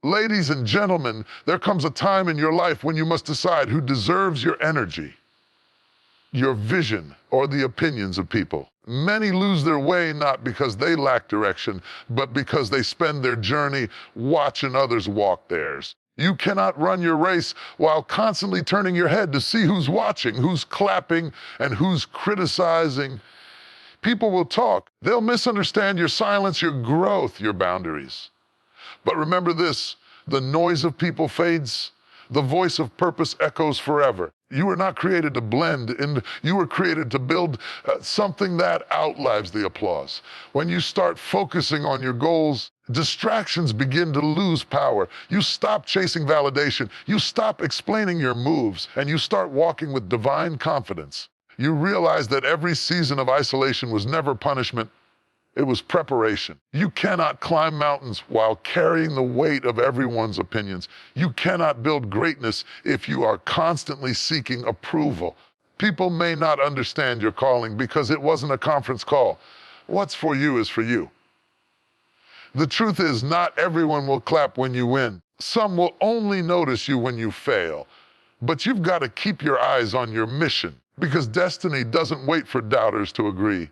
Ladies and gentlemen, there comes a time in your life when you must decide who deserves your energy, your vision, or the opinions of people. Many lose their way not because they lack direction, but because they spend their journey watching others walk theirs. You cannot run your race while constantly turning your head to see who's watching, who's clapping, and who's criticizing. People will talk. They'll misunderstand your silence, your growth, your boundaries. But remember this, the noise of people fades. The voice of purpose echoes forever. You were not created to blend, and you were created to build something that outlives the applause. When you start focusing on your goals, distractions begin to lose power. You stop chasing validation. You stop explaining your moves, and you start walking with divine confidence. You realize that every season of isolation was never punishment. It was preparation. You cannot climb mountains while carrying the weight of everyone's opinions. You cannot build greatness if you are constantly seeking approval. People may not understand your calling because it wasn't a conference call. What's for you is for you. The truth is, not everyone will clap when you win. Some will only notice you when you fail. But you've got to keep your eyes on your mission because destiny doesn't wait for doubters to agree.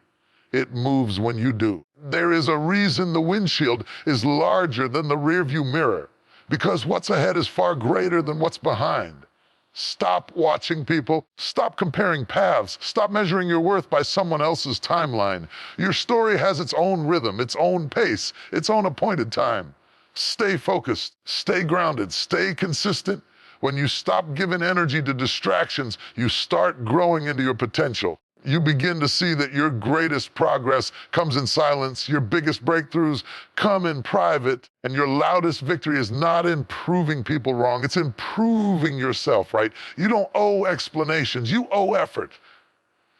It moves when you do. There is a reason the windshield is larger than the rearview mirror, because what's ahead is far greater than what's behind. Stop watching people. Stop comparing paths. Stop measuring your worth by someone else's timeline. Your story has its own rhythm, its own pace, its own appointed time. Stay focused, stay grounded, stay consistent. When you stop giving energy to distractions, you start growing into your potential. You begin to see that your greatest progress comes in silence, your biggest breakthroughs come in private, and your loudest victory is not in proving people wrong, it's in proving yourself right. You don't owe explanations, you owe effort.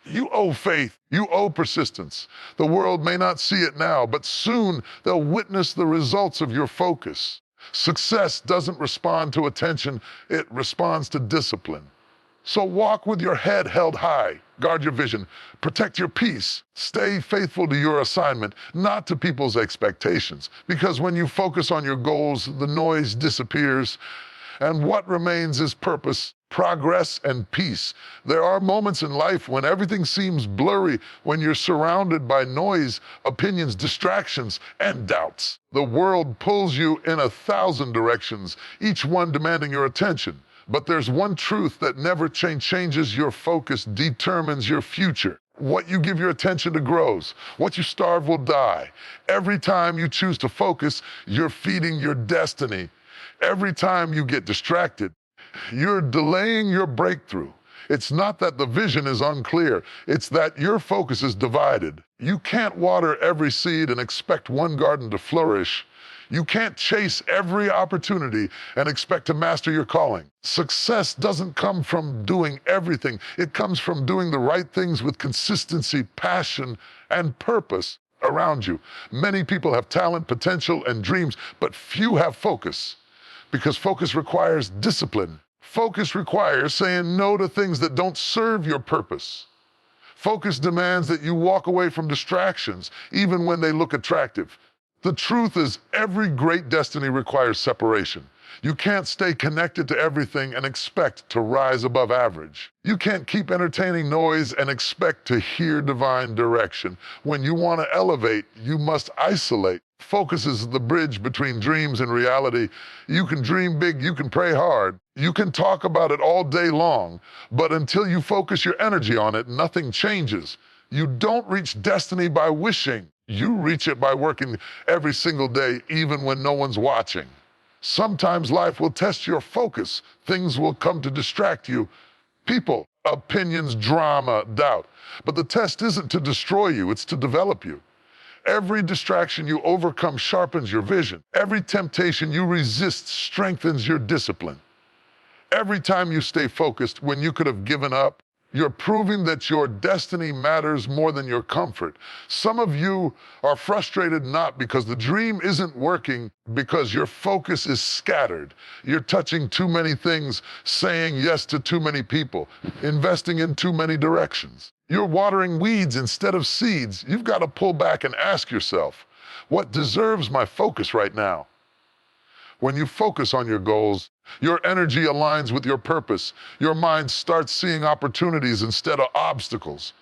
You owe faith, you owe persistence. The world may not see it now, but soon they'll witness the results of your focus. Success doesn't respond to attention, it responds to discipline. So walk with your head held high. Guard your vision. Protect your peace. Stay faithful to your assignment, not to people's expectations. Because when you focus on your goals, the noise disappears, and what remains is purpose, progress, and peace. There are moments in life when everything seems blurry, when you're surrounded by noise, opinions, distractions, and doubts. The world pulls you in 1,000 directions, each one demanding your attention. But there's one truth that never changes. Your focus determines your future. What you give your attention to grows. What you starve will die. Every time you choose to focus, you're feeding your destiny. Every time you get distracted, you're delaying your breakthrough. It's not that the vision is unclear. It's that your focus is divided. You can't water every seed and expect one garden to flourish. You can't chase every opportunity and expect to master your calling. Success doesn't come from doing everything. It comes from doing the right things with consistency, passion, and purpose around you. Many people have talent, potential, and dreams, but few have focus, because focus requires discipline. Focus requires saying no to things that don't serve your purpose. Focus demands that you walk away from distractions, even when they look attractive. The truth is, every great destiny requires separation. You can't stay connected to everything and expect to rise above average. You can't keep entertaining noise and expect to hear divine direction. When you want to elevate, you must isolate. Focus is the bridge between dreams and reality. You can dream big, you can pray hard, you can talk about it all day long, but until you focus your energy on it, nothing changes. You don't reach destiny by wishing. You reach it by working every single day, even when no one's watching. Sometimes life will test your focus. Things will come to distract you. People, opinions, drama, doubt. But the test isn't to destroy you, it's to develop you. Every distraction you overcome sharpens your vision. Every temptation you resist strengthens your discipline. Every time you stay focused when you could have given up, you're proving that your destiny matters more than your comfort. Some of you are frustrated not because the dream isn't working, because your focus is scattered. You're touching too many things, saying yes to too many people, investing in too many directions. You're watering weeds instead of seeds. You've got to pull back and ask yourself, what deserves my focus right now? When you focus on your goals, your energy aligns with your purpose. Your mind starts seeing opportunities instead of obstacles.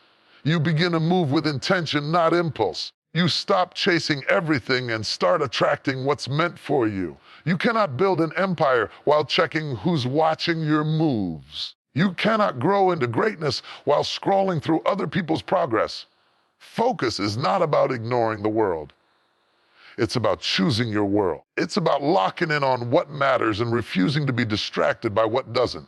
You begin to move with intention, not impulse. You stop chasing everything and start attracting what's meant for you. You cannot build an empire while checking who's watching your moves. You cannot grow into greatness while scrolling through other people's progress. Focus is not about ignoring the world. It's about choosing your world. It's about locking in on what matters and refusing to be distracted by what doesn't.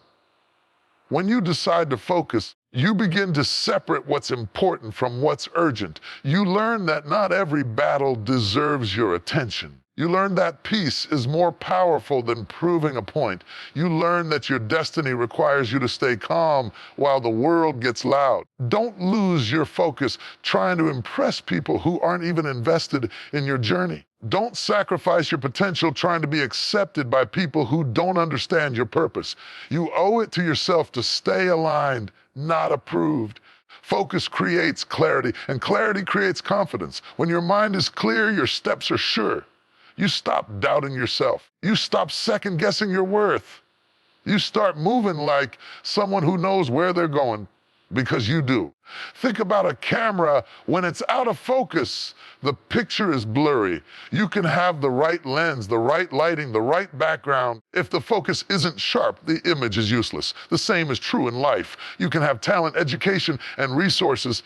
When you decide to focus, you begin to separate what's important from what's urgent. You learn that not every battle deserves your attention. You learn that peace is more powerful than proving a point. You learn that your destiny requires you to stay calm while the world gets loud. Don't lose your focus trying to impress people who aren't even invested in your journey. Don't sacrifice your potential trying to be accepted by people who don't understand your purpose. You owe it to yourself to stay aligned, not approved. Focus creates clarity, and clarity creates confidence. When your mind is clear, your steps are sure. You stop doubting yourself. You stop second-guessing your worth. You start moving like someone who knows where they're going, because you do. Think about a camera. When it's out of focus, the picture is blurry. You can have the right lens, the right lighting, the right background. If the focus isn't sharp, the image is useless. The same is true in life. You can have talent, education, and resources,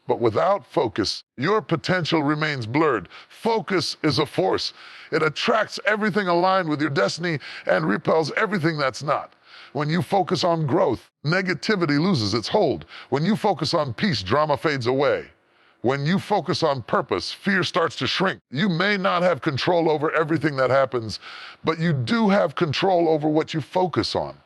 but without focus, your potential remains blurred. Focus is a force. It attracts everything aligned with your destiny and repels everything that's not. When you focus on growth, negativity loses its hold. When you focus on peace, drama fades away. When you focus on purpose, fear starts to shrink. You may not have control over everything that happens, but you do have control over what you focus on.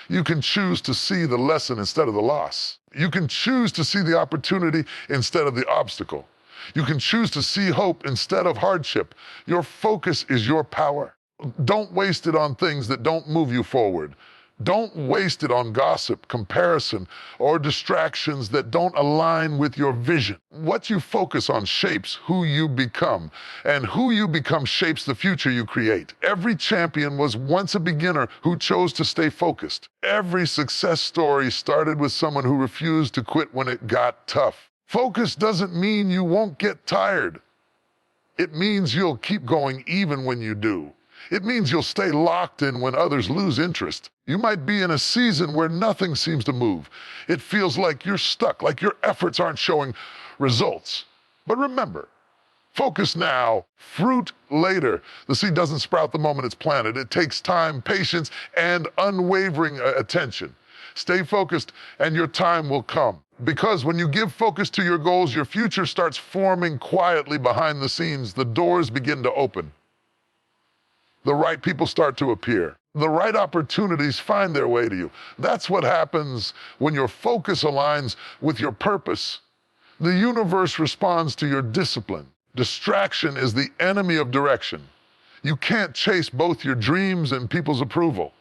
You can choose to see the lesson instead of the loss. You can choose to see the opportunity instead of the obstacle. You can choose to see hope instead of hardship. Your focus is your power. Don't waste it on things that don't move you forward. Don't waste it on gossip, comparison, or distractions that don't align with your vision. What you focus on shapes who you become, and who you become shapes the future you create. Every champion was once a beginner who chose to stay focused. Every success story started with someone who refused to quit when it got tough. Focus doesn't mean you won't get tired. It means you'll keep going even when you do. It means you'll stay locked in when others lose interest. You might be in a season where nothing seems to move. It feels like you're stuck, like your efforts aren't showing results. But remember, focus now, fruit later. The seed doesn't sprout the moment it's planted. It takes time, patience, and unwavering attention. Stay focused and your time will come. Because when you give focus to your goals, your future starts forming quietly behind the scenes. The doors begin to open. The right people start to appear. The right opportunities find their way to you. That's what happens when your focus aligns with your purpose. The universe responds to your discipline. Distraction is the enemy of direction. You can't chase both your dreams and people's approval.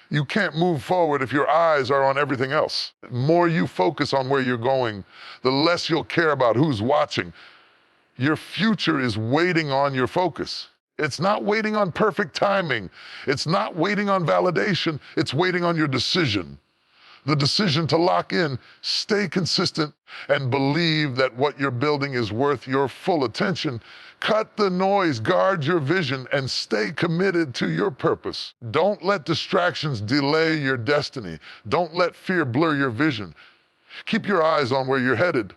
You can't move forward if your eyes are on everything else. The more you focus on where you're going, the less you'll care about who's watching. Your future is waiting on your focus. It's not waiting on perfect timing. It's not waiting on validation. It's waiting on your decision. The decision to lock in, stay consistent, and believe that what you're building is worth your full attention. Cut the noise, guard your vision, and stay committed to your purpose. Don't let distractions delay your destiny. Don't let fear blur your vision. Keep your eyes on where you're headed,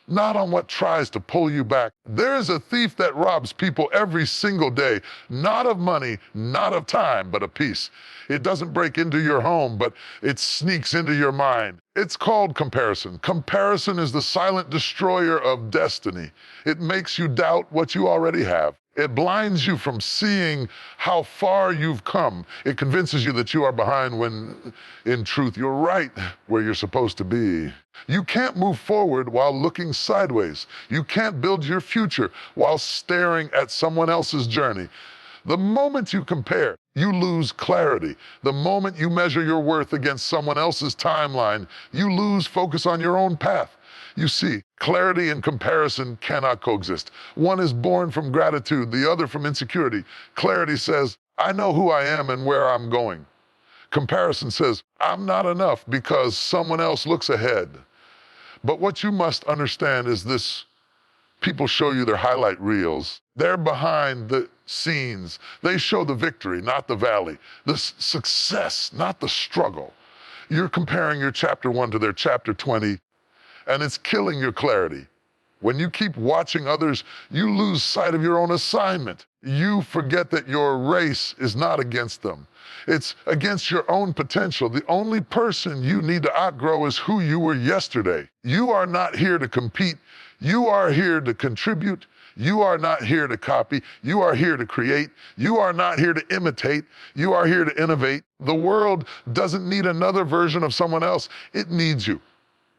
not on what tries to pull you back. There is a thief that robs people every single day, not of money, not of time, but of peace. It doesn't break into your home, but it sneaks into your mind. It's called comparison. Comparison is the silent destroyer of destiny. It makes you doubt what you already have. It blinds you from seeing how far you've come. It convinces you that you are behind when, in truth, you're right where you're supposed to be. You can't move forward while looking sideways. You can't build your future while staring at someone else's journey. The moment you compare, you lose clarity. The moment you measure your worth against someone else's timeline, you lose focus on your own path. You see, clarity and comparison cannot coexist. One is born from gratitude, the other from insecurity. Clarity says, I know who I am and where I'm going. Comparison says, I'm not enough because someone else looks ahead. But what you must understand is this: people show you their highlight reels. They're behind the scenes. They show the victory, not the valley, the success, not the struggle. You're comparing your chapter 1 to their chapter 20, and it's killing your clarity. When you keep watching others, you lose sight of your own assignment. You forget that your race is not against them. It's against your own potential. The only person you need to outgrow is who you were yesterday. You are not here to compete. You are here to contribute. You are not here to copy. You are here to create. You are not here to imitate. You are here to innovate. The world doesn't need another version of someone else. It needs you.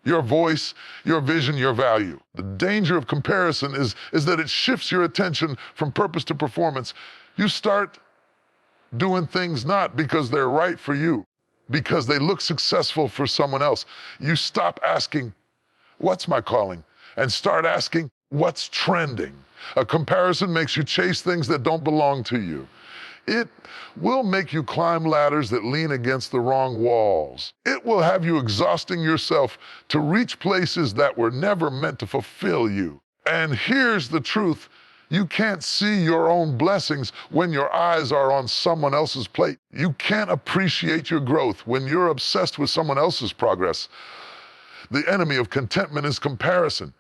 Your voice, your vision, your value. The danger of comparison is that it shifts your attention from purpose to performance. You start doing things not because they're right for you, because they look successful for someone else. You stop asking, what's my calling? And start asking, what's trending? A comparison makes you chase things that don't belong to you. It will make you climb ladders that lean against the wrong walls. It will have you exhausting yourself to reach places that were never meant to fulfill you. And here's the truth: you can't see your own blessings when your eyes are on someone else's plate. You can't appreciate your growth when you're obsessed with someone else's progress. The enemy of contentment is comparison.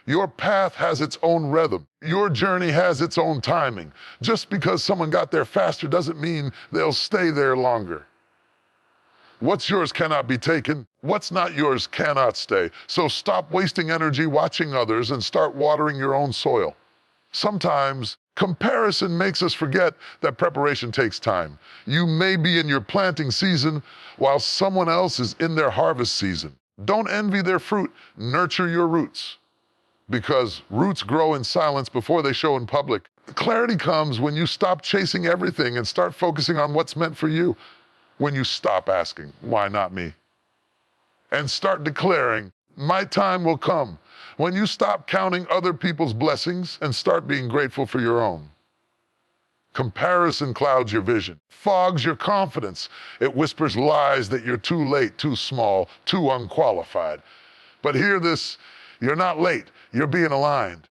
Your path has its own rhythm. Your journey has its own timing. Just because someone got there faster doesn't mean they'll stay there longer. What's yours cannot be taken. What's not yours cannot stay. So stop wasting energy watching others and start watering your own soil. Sometimes comparison makes us forget that preparation takes time. You may be in your planting season while someone else is in their harvest season. Don't envy their fruit. Nurture your roots, because roots grow in silence before they show in public. Clarity comes when you stop chasing everything and start focusing on what's meant for you. When you stop asking, why not me? And start declaring, my time will come. When you stop counting other people's blessings and start being grateful for your own. Comparison clouds your vision, fogs your confidence. It whispers lies that you're too late, too small, too unqualified. But hear this: you're not late, you're being aligned.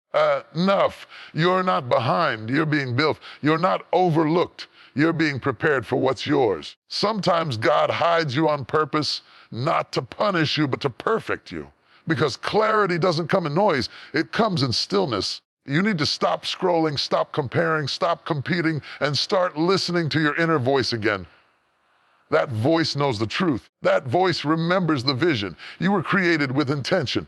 Enough, you're not behind, you're being built. You're not overlooked, you're being prepared for what's yours. Sometimes God hides you on purpose, not to punish you, but to perfect you. Because clarity doesn't come in noise, it comes in stillness. You need to stop scrolling, stop comparing, stop competing, and start listening to your inner voice again. That voice knows the truth. That voice remembers the vision. You were created with intention.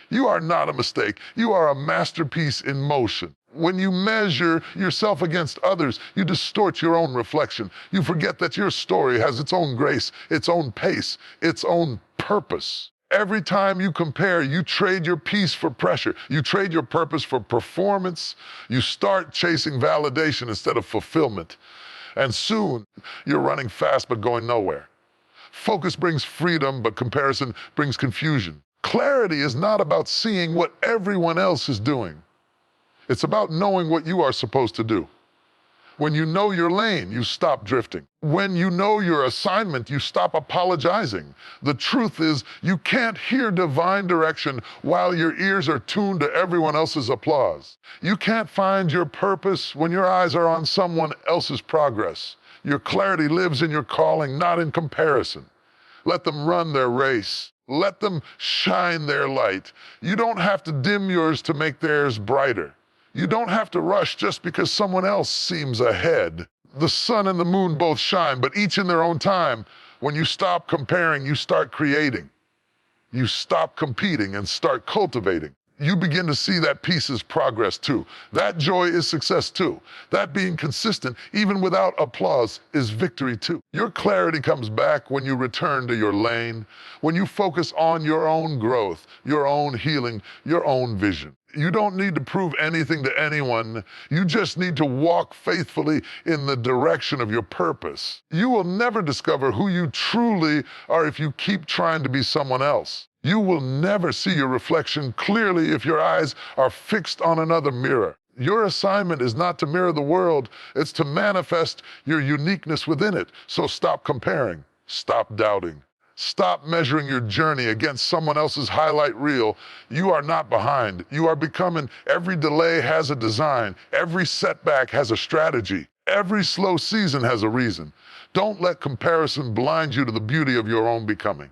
You are not a mistake. You are a masterpiece in motion. When you measure yourself against others, you distort your own reflection. You forget that your story has its own grace, its own pace, its own purpose. Every time you compare, you trade your peace for pressure. You trade your purpose for performance. You start chasing validation instead of fulfillment. And soon, you're running fast but going nowhere. Focus brings freedom, but comparison brings confusion. Clarity is not about seeing what everyone else is doing. It's about knowing what you are supposed to do. When you know your lane, you stop drifting. When you know your assignment, you stop apologizing. The truth is, you can't hear divine direction while your ears are tuned to everyone else's applause. You can't find your purpose when your eyes are on someone else's progress. Your clarity lives in your calling, not in comparison. Let them run their race. Let them shine their light. You don't have to dim yours to make theirs brighter. You don't have to rush just because someone else seems ahead. The sun and the moon both shine, but each in their own time. When you stop comparing, you start creating. You stop competing and start cultivating. You begin to see that peace is progress too. That joy is success too. That being consistent, even without applause, is victory too. Your clarity comes back when you return to your lane, when you focus on your own growth, your own healing, your own vision. You don't need to prove anything to anyone. You just need to walk faithfully in the direction of your purpose. You will never discover who you truly are if you keep trying to be someone else. You will never see your reflection clearly if your eyes are fixed on another mirror. Your assignment is not to mirror the world, it's to manifest your uniqueness within it. So stop comparing, stop doubting. Stop measuring your journey against someone else's highlight reel. You are not behind. You are becoming. Every delay has a design. Every setback has a strategy. Every slow season has a reason. Don't let comparison blind you to the beauty of your own becoming.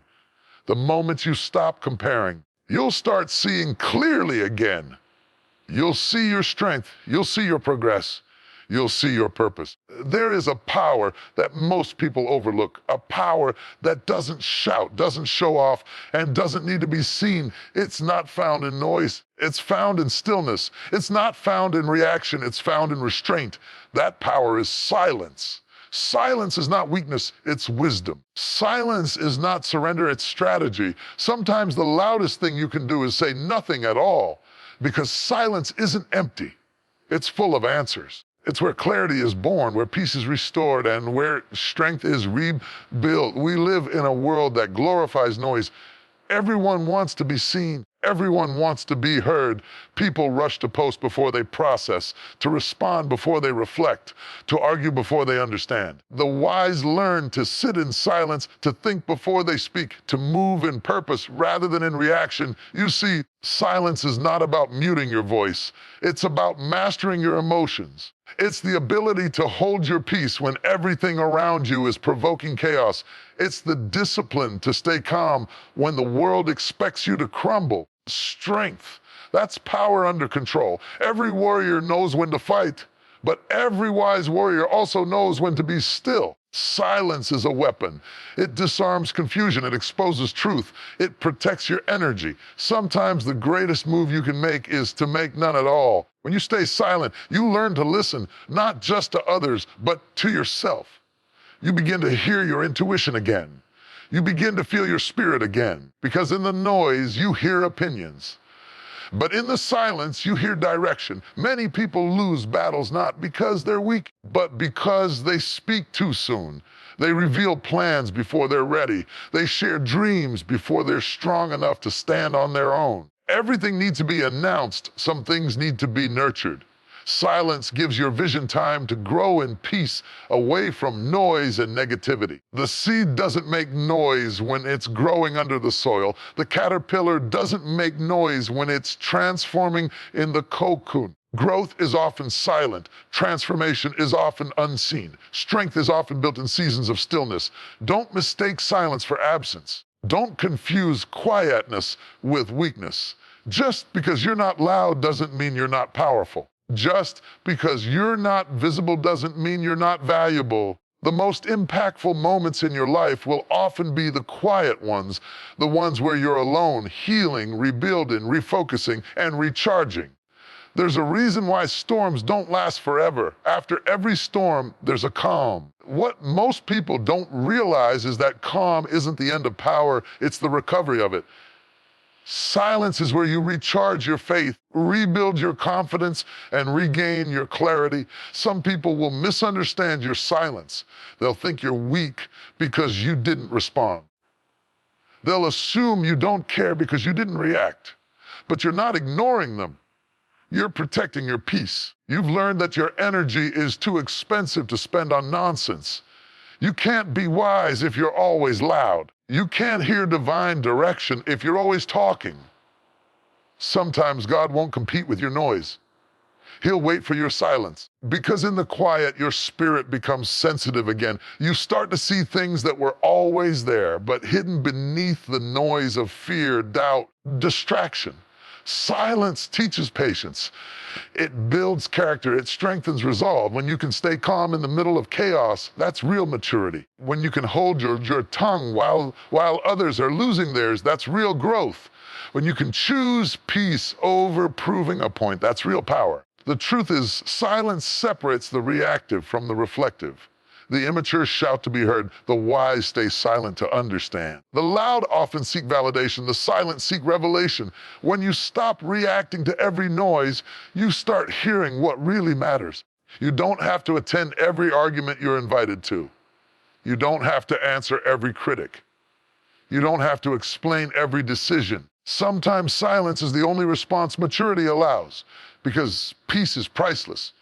The moment you stop comparing, you'll start seeing clearly again. You'll see your strength. You'll see your progress. You'll see your purpose. There is a power that most people overlook, a power that doesn't shout, doesn't show off, and doesn't need to be seen. It's not found in noise. It's found in stillness. It's not found in reaction. It's found in restraint. That power is silence. Silence is not weakness, it's wisdom. Silence is not surrender, it's strategy. Sometimes the loudest thing you can do is say nothing at all, because silence isn't empty. It's full of answers. It's where clarity is born, where peace is restored, and where strength is rebuilt. We live in a world that glorifies noise. Everyone wants to be seen. Everyone wants to be heard. People rush to post before they process, to respond before they reflect, to argue before they understand. The wise learn to sit in silence, to think before they speak, to move in purpose rather than in reaction. You see, silence is not about muting your voice. It's about mastering your emotions. It's the ability to hold your peace when everything around you is provoking chaos. It's the discipline to stay calm when the world expects you to crumble. Strength, that's power under control. Every warrior knows when to fight, but every wise warrior also knows when to be still. Silence is a weapon. It disarms confusion. It exposes truth. It protects your energy. Sometimes the greatest move you can make is to make none at all. When you stay silent, you learn to listen, not just to others, but to yourself. You begin to hear your intuition again. You begin to feel your spirit again, because in the noise, you hear opinions. But in the silence, you hear direction. Many people lose battles not because they're weak, but because they speak too soon. They reveal plans before they're ready. They share dreams before they're strong enough to stand on their own. Everything needs to be announced. Some things need to be nurtured. Silence gives your vision time to grow in peace, away from noise and negativity. The seed doesn't make noise when it's growing under the soil. The caterpillar doesn't make noise when it's transforming in the cocoon. Growth is often silent. Transformation is often unseen. Strength is often built in seasons of stillness. Don't mistake silence for absence. Don't confuse quietness with weakness. Just because you're not loud doesn't mean you're not powerful. Just because you're not visible doesn't mean you're not valuable. The most impactful moments in your life will often be the quiet ones, the ones where you're alone, healing, rebuilding, refocusing, and recharging. There's a reason why storms don't last forever. After every storm, there's a calm. What most people don't realize is that calm isn't the end of power, it's the recovery of it. Silence is where you recharge your faith, rebuild your confidence, and regain your clarity. Some people will misunderstand your silence. They'll think you're weak because you didn't respond. They'll assume you don't care because you didn't react. But you're not ignoring them. You're protecting your peace. You've learned that your energy is too expensive to spend on nonsense. You can't be wise if you're always loud. You can't hear divine direction if you're always talking. Sometimes God won't compete with your noise. He'll wait for your silence. Because in the quiet, your spirit becomes sensitive again. You start to see things that were always there, but hidden beneath the noise of fear, doubt, distraction. Silence teaches patience. It builds character. It strengthens resolve. When you can stay calm in the middle of chaos, that's real maturity. When you can hold your tongue while others are losing theirs, that's real growth. When you can choose peace over proving a point, that's real power. The truth is, silence separates the reactive from the reflective. The immature shout to be heard. The wise stay silent to understand. The loud often seek validation. The silent seek revelation. When you stop reacting to every noise, you start hearing what really matters. You don't have to attend every argument you're invited to. You don't have to answer every critic. You don't have to explain every decision. Sometimes silence is the only response maturity allows, because peace is priceless,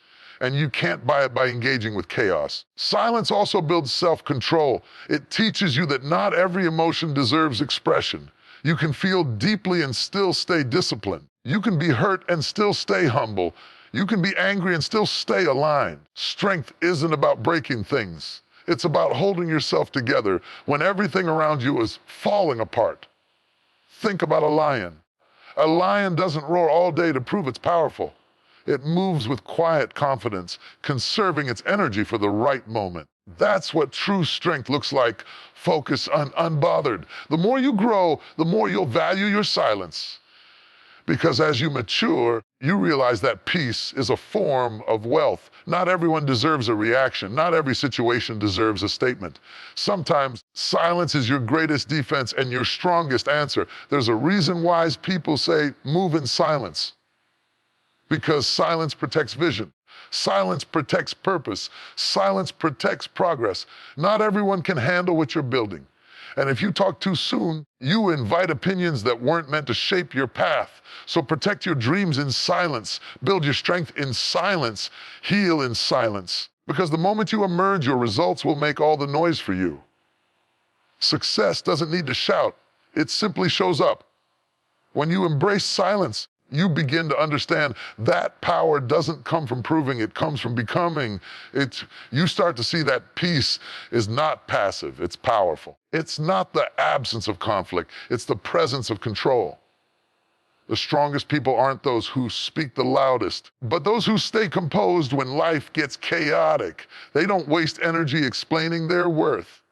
and you can't buy it by engaging with chaos. Silence also builds self-control. It teaches you that not every emotion deserves expression. You can feel deeply and still stay disciplined. You can be hurt and still stay humble. You can be angry and still stay aligned. Strength isn't about breaking things. It's about holding yourself together when everything around you is falling apart. Think about a lion. A lion doesn't roar all day to prove it's powerful. It moves with quiet confidence, conserving its energy for the right moment. That's what true strength looks like. Focus on unbothered. The more you grow, the more you'll value your silence. Because as you mature, you realize that peace is a form of wealth. Not everyone deserves a reaction. Not every situation deserves a statement. Sometimes silence is your greatest defense and your strongest answer. There's a reason wise people say, move in silence. Because silence protects vision. Silence protects purpose. Silence protects progress. Not everyone can handle what you're building. And if you talk too soon, you invite opinions that weren't meant to shape your path. So protect your dreams in silence. Build your strength in silence. Heal in silence. Because the moment you emerge, your results will make all the noise for you. Success doesn't need to shout. It simply shows up. When you embrace silence, you begin to understand that power doesn't come from proving, it comes from becoming. You start to see that peace is not passive, it's powerful. It's not the absence of conflict, it's the presence of control. The strongest people aren't those who speak the loudest, but those who stay composed when life gets chaotic. They don't waste energy explaining their worth.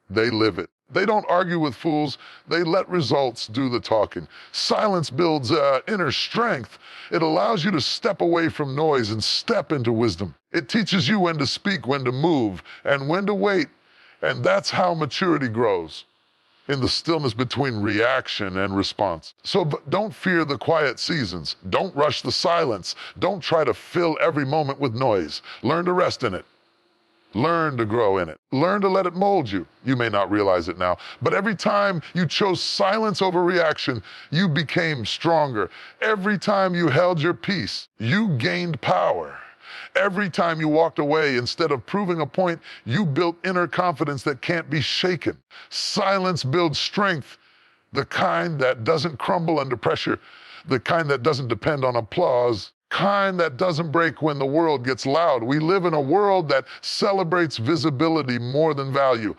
They live it. They don't argue with fools. They let results do the talking. Silence builds inner strength. It allows you to step away from noise and step into wisdom. It teaches you when to speak, when to move, and when to wait. And that's how maturity grows, in the stillness between reaction and response. So don't fear the quiet seasons. Don't rush the silence. Don't try to fill every moment with noise. Learn to rest in it. Learn to grow in it. Learn to let it mold you. You may not realize it now, but every time you chose silence over reaction, you became stronger. Every time you held your peace, you gained power. Every time you walked away, instead of proving a point, you built inner confidence that can't be shaken. Silence builds strength, the kind that doesn't crumble under pressure, the kind that doesn't depend on applause, kind that doesn't break when the world gets loud. We live in a world that celebrates visibility more than value.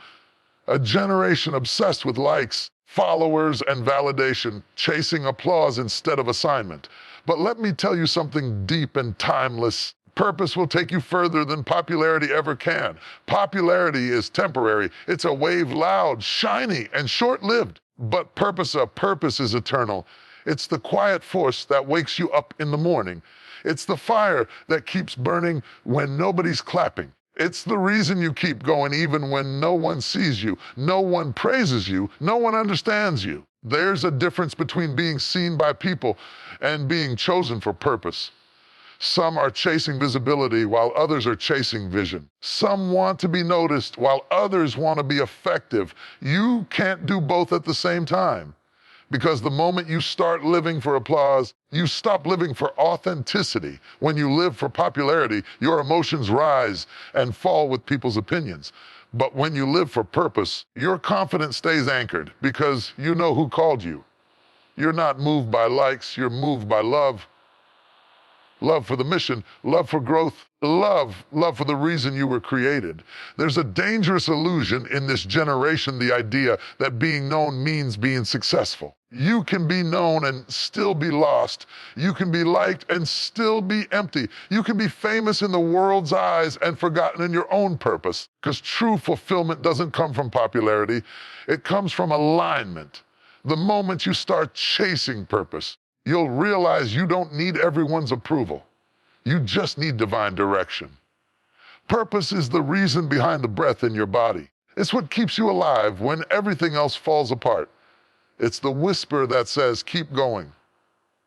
A generation obsessed with likes, followers, and validation, chasing applause instead of assignment. But let me tell you something deep and timeless. Purpose will take you further than popularity ever can. Popularity is temporary. It's a wave, loud, shiny, and short-lived. But a purpose is eternal. It's the quiet force that wakes you up in the morning. It's the fire that keeps burning when nobody's clapping. It's the reason you keep going even when no one sees you, no one praises you, no one understands you. There's a difference between being seen by people and being chosen for purpose. Some are chasing visibility while others are chasing vision. Some want to be noticed while others want to be effective. You can't do both at the same time. Because the moment you start living for applause, you stop living for authenticity. When you live for popularity, your emotions rise and fall with people's opinions. But when you live for purpose, your confidence stays anchored because you know who called you. You're not moved by likes, you're moved by love. Love for the mission, love for growth, love for the reason you were created. There's a dangerous illusion in this generation, the idea that being known means being successful. You can be known and still be lost. You can be liked and still be empty. You can be famous in the world's eyes and forgotten in your own purpose. Because true fulfillment doesn't come from popularity. It comes from alignment. The moment you start chasing purpose, you'll realize you don't need everyone's approval. You just need divine direction. Purpose is the reason behind the breath in your body. It's what keeps you alive when everything else falls apart. It's the whisper that says, keep going.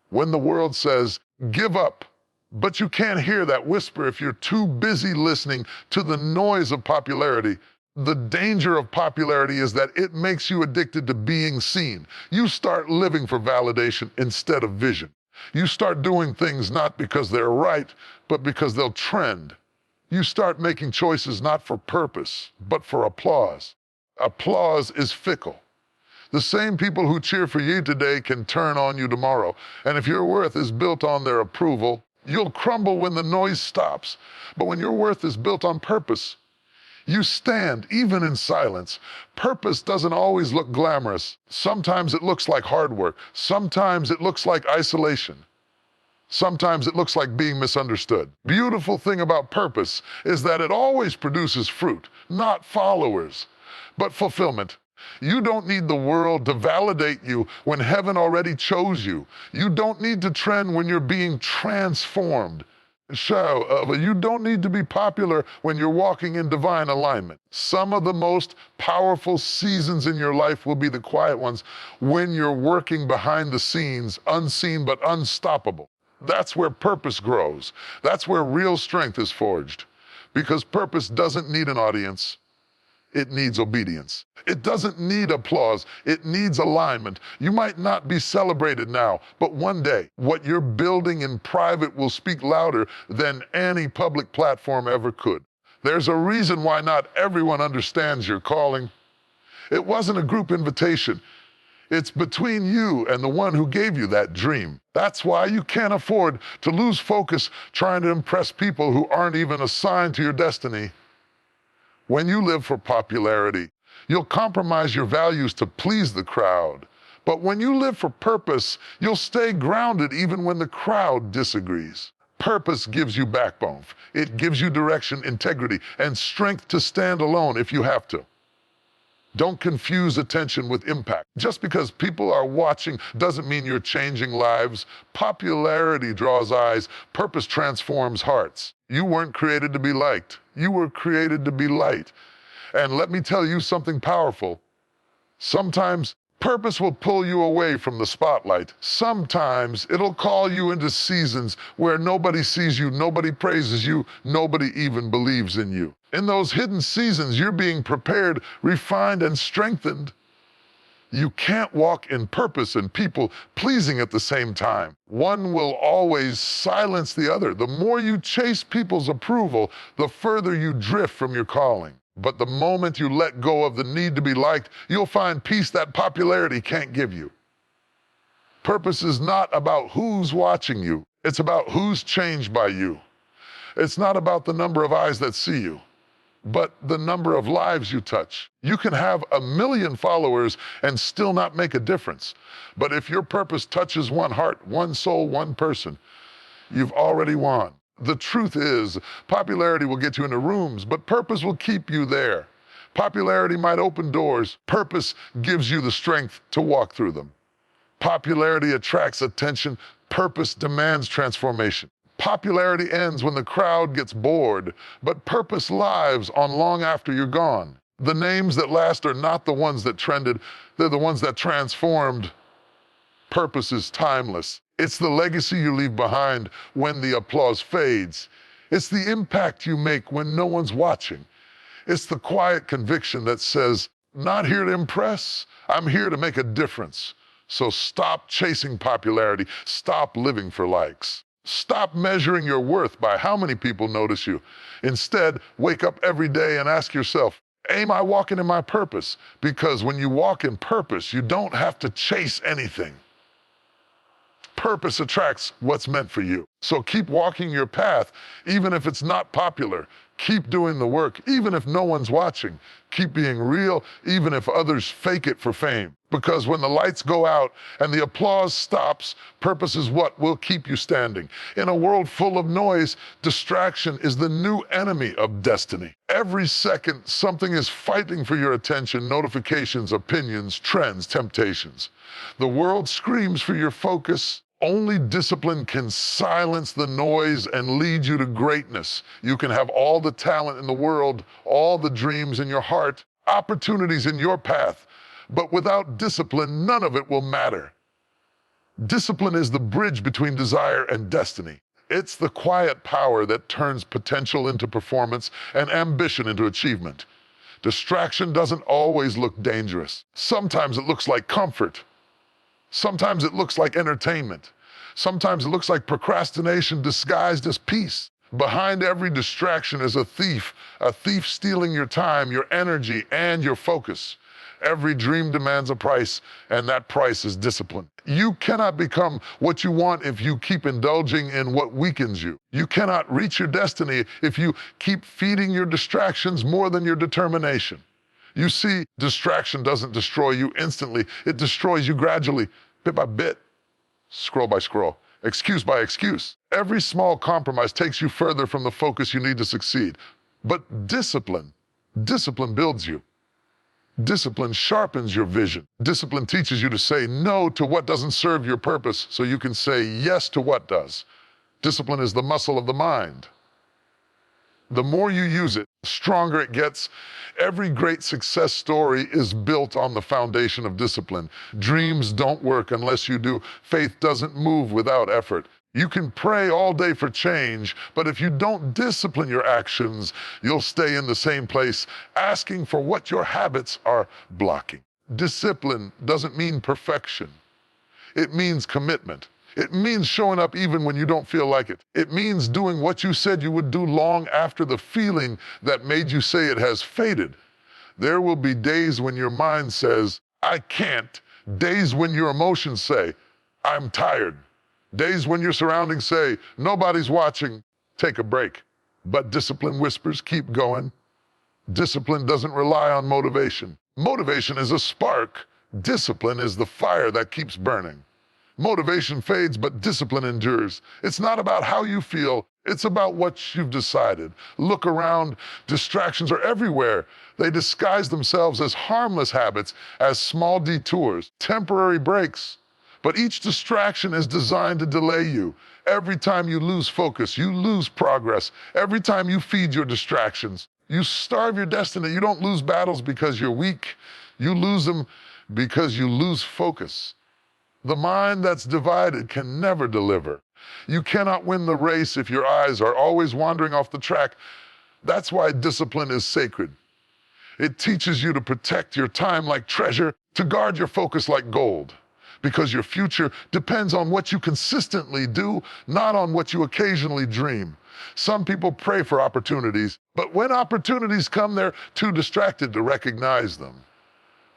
When the world says, give up. But you can't hear that whisper if you're too busy listening to the noise of popularity. The danger of popularity is that it makes you addicted to being seen. You start living for validation instead of vision. You start doing things not because they're right, but because they'll trend. You start making choices not for purpose, but for applause. Applause is fickle. The same people who cheer for you today can turn on you tomorrow. And if your worth is built on their approval, you'll crumble when the noise stops. But when your worth is built on purpose, you stand even in silence. Purpose doesn't always look glamorous. Sometimes it looks like hard work. Sometimes it looks like isolation. Sometimes it looks like being misunderstood. Beautiful thing about purpose is that it always produces fruit, not followers, but fulfillment. You don't need the world to validate you when heaven already chose you. You don't need to trend when you're being transformed. You don't need to be popular when you're walking in divine alignment. Some of the most powerful seasons in your life will be the quiet ones when you're working behind the scenes, unseen but unstoppable. That's where purpose grows. That's where real strength is forged. Because purpose doesn't need an audience. It needs obedience. It doesn't need applause. It needs alignment. You might not be celebrated now, but one day, what you're building in private will speak louder than any public platform ever could. There's a reason why not everyone understands your calling. It wasn't a group invitation. It's between you and the one who gave you that dream. That's why you can't afford to lose focus trying to impress people who aren't even assigned to your destiny. When you live for popularity, you'll compromise your values to please the crowd. But when you live for purpose, you'll stay grounded even when the crowd disagrees. Purpose gives you backbone. It gives you direction, integrity, and strength to stand alone if you have to. Don't confuse attention with impact. Just because people are watching doesn't mean you're changing lives. Popularity draws eyes. Purpose transforms hearts. You weren't created to be liked. You were created to be light. And let me tell you something powerful. Sometimes purpose will pull you away from the spotlight. Sometimes it'll call you into seasons where nobody sees you, nobody praises you, nobody even believes in you. In those hidden seasons, you're being prepared, refined, and strengthened. You can't walk in purpose and people pleasing at the same time. One will always silence the other. The more you chase people's approval, the further you drift from your calling. But the moment you let go of the need to be liked, you'll find peace that popularity can't give you. Purpose is not about who's watching you. It's about who's changed by you. It's not about the number of eyes that see you, but the number of lives you touch. You can have 1 million followers and still not make a difference. But if your purpose touches one heart, one soul, one person, you've already won. The truth is, popularity will get you into rooms, but purpose will keep you there. Popularity might open doors. Purpose gives you the strength to walk through them. Popularity attracts attention. Purpose demands transformation. Popularity ends when the crowd gets bored, but purpose lives on long after you're gone. The names that last are not the ones that trended, they're the ones that transformed. Purpose is timeless. It's the legacy you leave behind when the applause fades. It's the impact you make when no one's watching. It's the quiet conviction that says, not here to impress, I'm here to make a difference. So stop chasing popularity. Stop living for likes. Stop measuring your worth by how many people notice you. Instead, wake up every day and ask yourself, am I walking in my purpose? Because when you walk in purpose, you don't have to chase anything. Purpose attracts what's meant for you. So keep walking your path, even if it's not popular. Keep doing the work, even if no one's watching. Keep being real, even if others fake it for fame. Because when the lights go out and the applause stops, purpose is what will keep you standing. In a world full of noise, distraction is the new enemy of destiny. Every second, something is fighting for your attention: notifications, opinions, trends, temptations. The world screams for your focus. Only discipline can silence the noise and lead you to greatness. You can have all the talent in the world, all the dreams in your heart, opportunities in your path, but without discipline, none of it will matter. Discipline is the bridge between desire and destiny. It's the quiet power that turns potential into performance and ambition into achievement. Distraction doesn't always look dangerous. Sometimes it looks like comfort. Sometimes it looks like entertainment. Sometimes it looks like procrastination disguised as peace. Behind every distraction is a thief stealing your time, your energy, and your focus. Every dream demands a price, and that price is discipline. You cannot become what you want if you keep indulging in what weakens you. You cannot reach your destiny if you keep feeding your distractions more than your determination. You see, distraction doesn't destroy you instantly. It destroys you gradually, bit by bit, scroll by scroll, excuse by excuse. Every small compromise takes you further from the focus you need to succeed. But discipline builds you. Discipline sharpens your vision. Discipline teaches you to say no to what doesn't serve your purpose so you can say yes to what does. Discipline is the muscle of the mind. The more you use it, the stronger it gets. Every great success story is built on the foundation of discipline. Dreams don't work unless you do. Faith doesn't move without effort. You can pray all day for change, but if you don't discipline your actions, you'll stay in the same place, asking for what your habits are blocking. Discipline doesn't mean perfection. It means commitment. It means showing up even when you don't feel like it. It means doing what you said you would do long after the feeling that made you say it has faded. There will be days when your mind says, I can't. Days when your emotions say, I'm tired. Days when your surroundings say, nobody's watching, take a break. But discipline whispers, keep going. Discipline doesn't rely on motivation. Motivation is a spark. Discipline is the fire that keeps burning. Motivation fades, but discipline endures. It's not about how you feel, it's about what you've decided. Look around, distractions are everywhere. They disguise themselves as harmless habits, as small detours, temporary breaks. But each distraction is designed to delay you. Every time you lose focus, you lose progress. Every time you feed your distractions, you starve your destiny. You don't lose battles because you're weak. You lose them because you lose focus. The mind that's divided can never deliver. You cannot win the race if your eyes are always wandering off the track. That's why discipline is sacred. It teaches you to protect your time like treasure, to guard your focus like gold. Because your future depends on what you consistently do, not on what you occasionally dream. Some people pray for opportunities, but when opportunities come, they're too distracted to recognize them.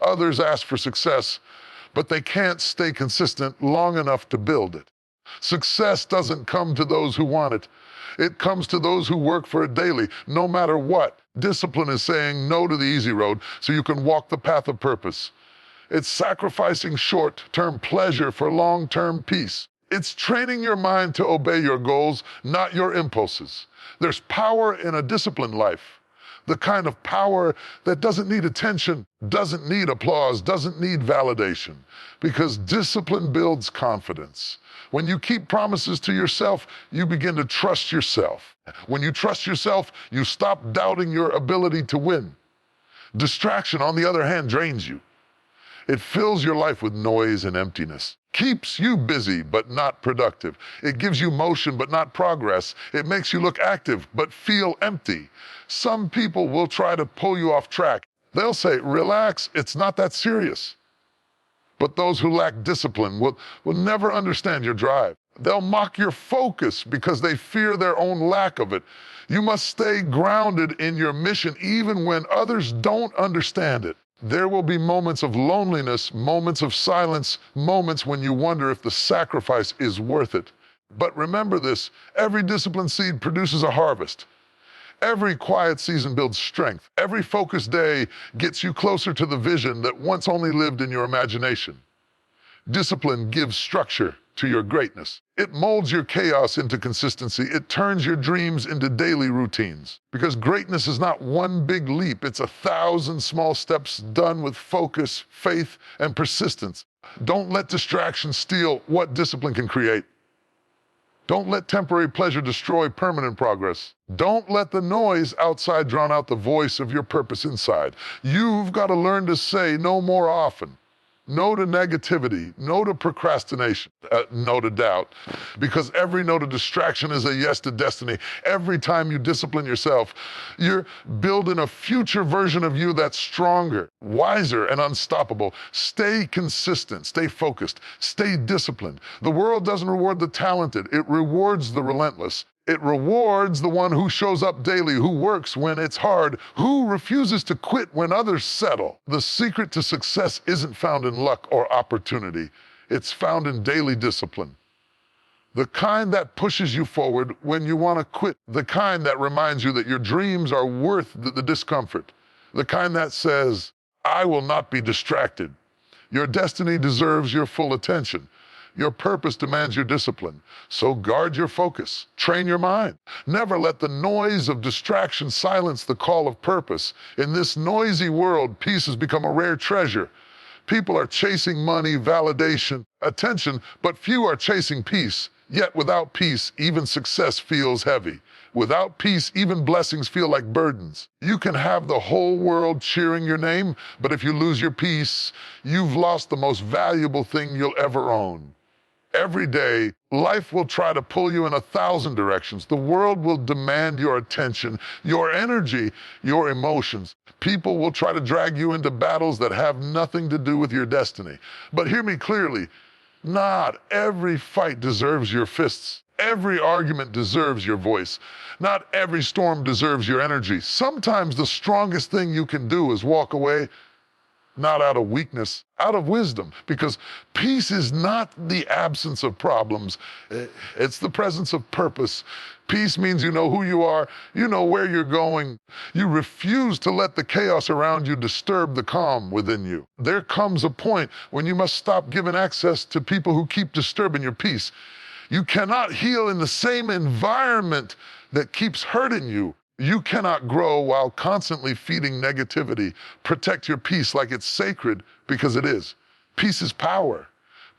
Others ask for success, but they can't stay consistent long enough to build it. Success doesn't come to those who want it. It comes to those who work for it daily, no matter what. Discipline is saying no to the easy road so you can walk the path of purpose. It's sacrificing short-term pleasure for long-term peace. It's training your mind to obey your goals, not your impulses. There's power in a disciplined life. The kind of power that doesn't need attention, doesn't need applause, doesn't need validation. Because discipline builds confidence. When you keep promises to yourself, you begin to trust yourself. When you trust yourself, you stop doubting your ability to win. Distraction, on the other hand, drains you. It fills your life with noise and emptiness. Keeps you busy, but not productive. It gives you motion, but not progress. It makes you look active, but feel empty. Some people will try to pull you off track. They'll say, relax, it's not that serious. But those who lack discipline will never understand your drive. They'll mock your focus because they fear their own lack of it. You must stay grounded in your mission even when others don't understand it. There will be moments of loneliness, moments of silence, moments when you wonder if the sacrifice is worth it. But remember this, every disciplined seed produces a harvest. Every quiet season builds strength. Every focused day gets you closer to the vision that once only lived in your imagination. Discipline gives structure to your greatness. It molds your chaos into consistency. It turns your dreams into daily routines. Because greatness is not one big leap. It's 1,000 small steps done with focus, faith, and persistence. Don't let distraction steal what discipline can create. Don't let temporary pleasure destroy permanent progress. Don't let the noise outside drown out the voice of your purpose inside. You've got to learn to say no more often. No to negativity. No to procrastination. No to doubt. Because every no to distraction is a yes to destiny. Every time you discipline yourself, you're building a future version of you that's stronger, wiser, and unstoppable. Stay consistent. Stay focused. Stay disciplined. The world doesn't reward the talented. It rewards the relentless. It rewards the one who shows up daily, who works when it's hard, who refuses to quit when others settle. The secret to success isn't found in luck or opportunity. It's found in daily discipline. The kind that pushes you forward when you want to quit. The kind that reminds you that your dreams are worth the discomfort. The kind that says, I will not be distracted. Your destiny deserves your full attention. Your purpose demands your discipline. So guard your focus. Train your mind. Never let the noise of distraction silence the call of purpose. In this noisy world, peace has become a rare treasure. People are chasing money, validation, attention, but few are chasing peace. Yet without peace, even success feels heavy. Without peace, even blessings feel like burdens. You can have the whole world cheering your name, but if you lose your peace, you've lost the most valuable thing you'll ever own. Every day, life will try to pull you in 1,000 directions. The world will demand your attention, your energy, your emotions. People will try to drag you into battles that have nothing to do with your destiny. But hear me clearly, not every fight deserves your fists. Every argument deserves your voice. Not every storm deserves your energy. Sometimes the strongest thing you can do is walk away, not out of weakness, out of wisdom, because peace is not the absence of problems. It's the presence of purpose. Peace means you know who you are, you know where you're going. You refuse to let the chaos around you disturb the calm within you. There comes a point when you must stop giving access to people who keep disturbing your peace. You cannot heal in the same environment that keeps hurting you. You cannot grow while constantly feeding negativity. Protect your peace like it's sacred, because it is. Peace is power.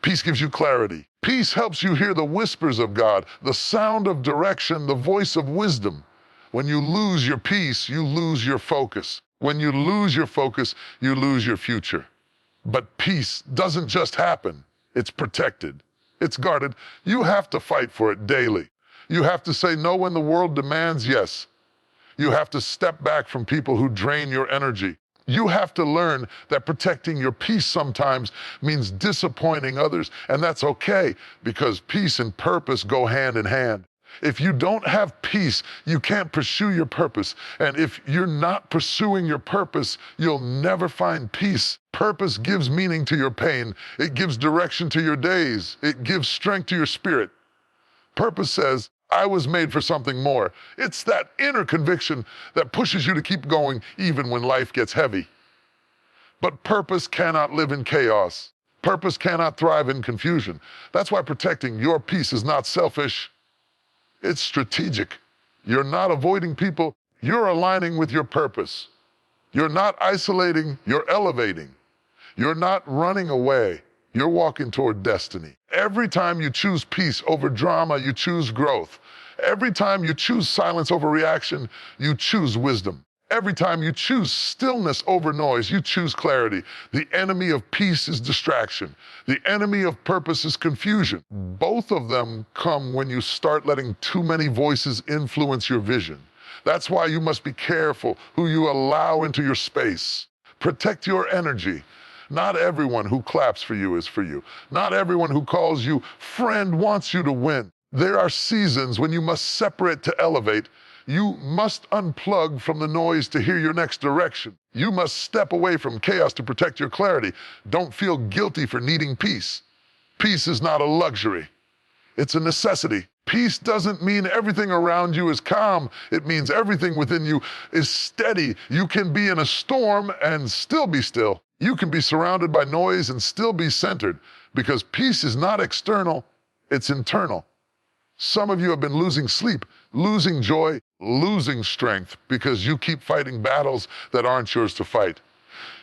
Peace gives you clarity. Peace helps you hear the whispers of God, the sound of direction, the voice of wisdom. When you lose your peace, you lose your focus. When you lose your focus, you lose your future. But peace doesn't just happen. It's protected. It's guarded. You have to fight for it daily. You have to say no when the world demands yes. You have to step back from people who drain your energy. You have to learn that protecting your peace sometimes means disappointing others, and that's okay, because peace and purpose go hand in hand. If you don't have peace, you can't pursue your purpose. And if you're not pursuing your purpose, you'll never find peace. Purpose gives meaning to your pain. It gives direction to your days. It gives strength to your spirit. Purpose says, I was made for something more. It's that inner conviction that pushes you to keep going even when life gets heavy. But purpose cannot live in chaos. Purpose cannot thrive in confusion. That's why protecting your peace is not selfish. It's strategic. You're not avoiding people. You're aligning with your purpose. You're not isolating. You're elevating. You're not running away. You're walking toward destiny. Every time you choose peace over drama, you choose growth. Every time you choose silence over reaction, you choose wisdom. Every time you choose stillness over noise, you choose clarity. The enemy of peace is distraction. The enemy of purpose is confusion. Both of them come when you start letting too many voices influence your vision. That's why you must be careful who you allow into your space. Protect your energy. Not everyone who claps for you is for you. Not everyone who calls you friend wants you to win. There are seasons when you must separate to elevate. You must unplug from the noise to hear your next direction. You must step away from chaos to protect your clarity. Don't feel guilty for needing peace. Peace is not a luxury. It's a necessity. Peace doesn't mean everything around you is calm. It means everything within you is steady. You can be in a storm and still be still. You can be surrounded by noise and still be centered, because peace is not external, it's internal. Some of you have been losing sleep, losing joy, losing strength because you keep fighting battles that aren't yours to fight.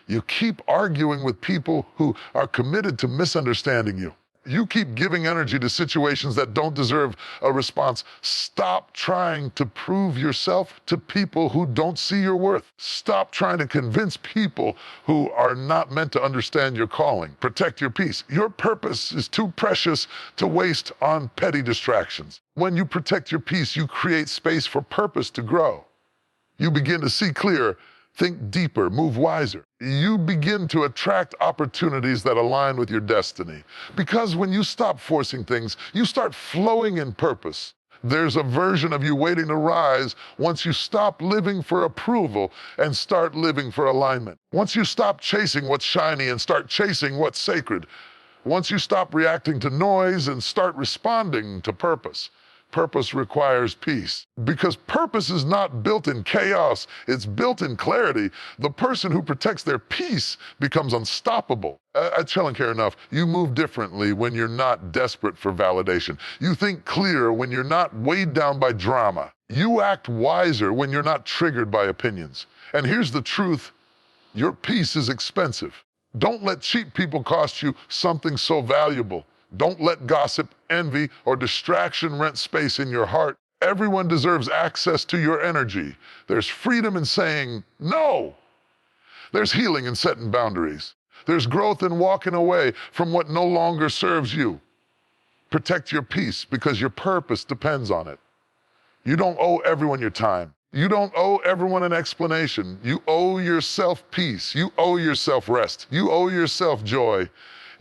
You keep arguing with people who are committed to misunderstanding you. You keep giving energy to situations that don't deserve a response. Stop trying to prove yourself to people who don't see your worth. Stop trying to convince people who are not meant to understand your calling. Protect your peace. Your purpose is too precious to waste on petty distractions. When you protect your peace, you create space for purpose to grow. You begin to see clear, think deeper, move wiser. You begin to attract opportunities that align with your destiny. Because when you stop forcing things, you start flowing in purpose. There's a version of you waiting to rise once you stop living for approval and start living for alignment. Once you stop chasing what's shiny and start chasing what's sacred. Once you stop reacting to noise and start responding to purpose. Purpose requires peace. Because purpose is not built in chaos, it's built in clarity. The person who protects their peace becomes unstoppable. At Care Enough, you move differently when you're not desperate for validation. You think clearer when you're not weighed down by drama. You act wiser when you're not triggered by opinions. And here's the truth, your peace is expensive. Don't let cheap people cost you something so valuable. Don't let gossip, envy, or distraction rent space in your heart. Everyone deserves access to your energy. There's freedom in saying no. There's healing in setting boundaries. There's growth in walking away from what no longer serves you. Protect your peace because your purpose depends on it. You don't owe everyone your time. You don't owe everyone an explanation. You owe yourself peace. You owe yourself rest. You owe yourself joy.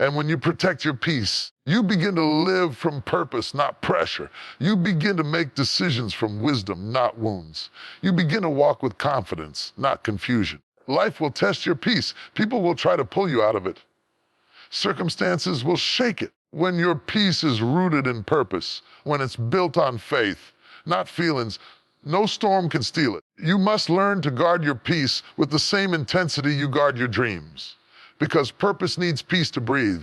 And when you protect your peace, you begin to live from purpose, not pressure. You begin to make decisions from wisdom, not wounds. You begin to walk with confidence, not confusion. Life will test your peace. People will try to pull you out of it. Circumstances will shake it. When your peace is rooted in purpose, when it's built on faith, not feelings, no storm can steal it. You must learn to guard your peace with the same intensity you guard your dreams. Because purpose needs peace to breathe,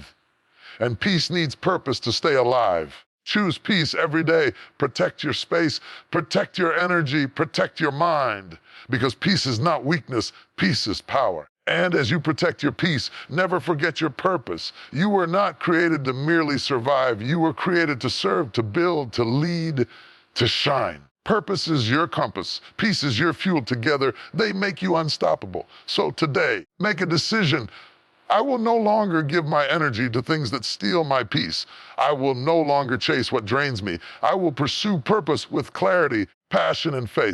and peace needs purpose to stay alive. Choose peace every day. Protect your space, protect your energy, protect your mind. Because peace is not weakness, peace is power. And as you protect your peace, never forget your purpose. You were not created to merely survive. You were created to serve, to build, to lead, to shine. Purpose is your compass. Peace is your fuel. Together, they make you unstoppable. So today, make a decision. I will no longer give my energy to things that steal my peace. I will no longer chase what drains me. I will pursue purpose with clarity, passion, and faith.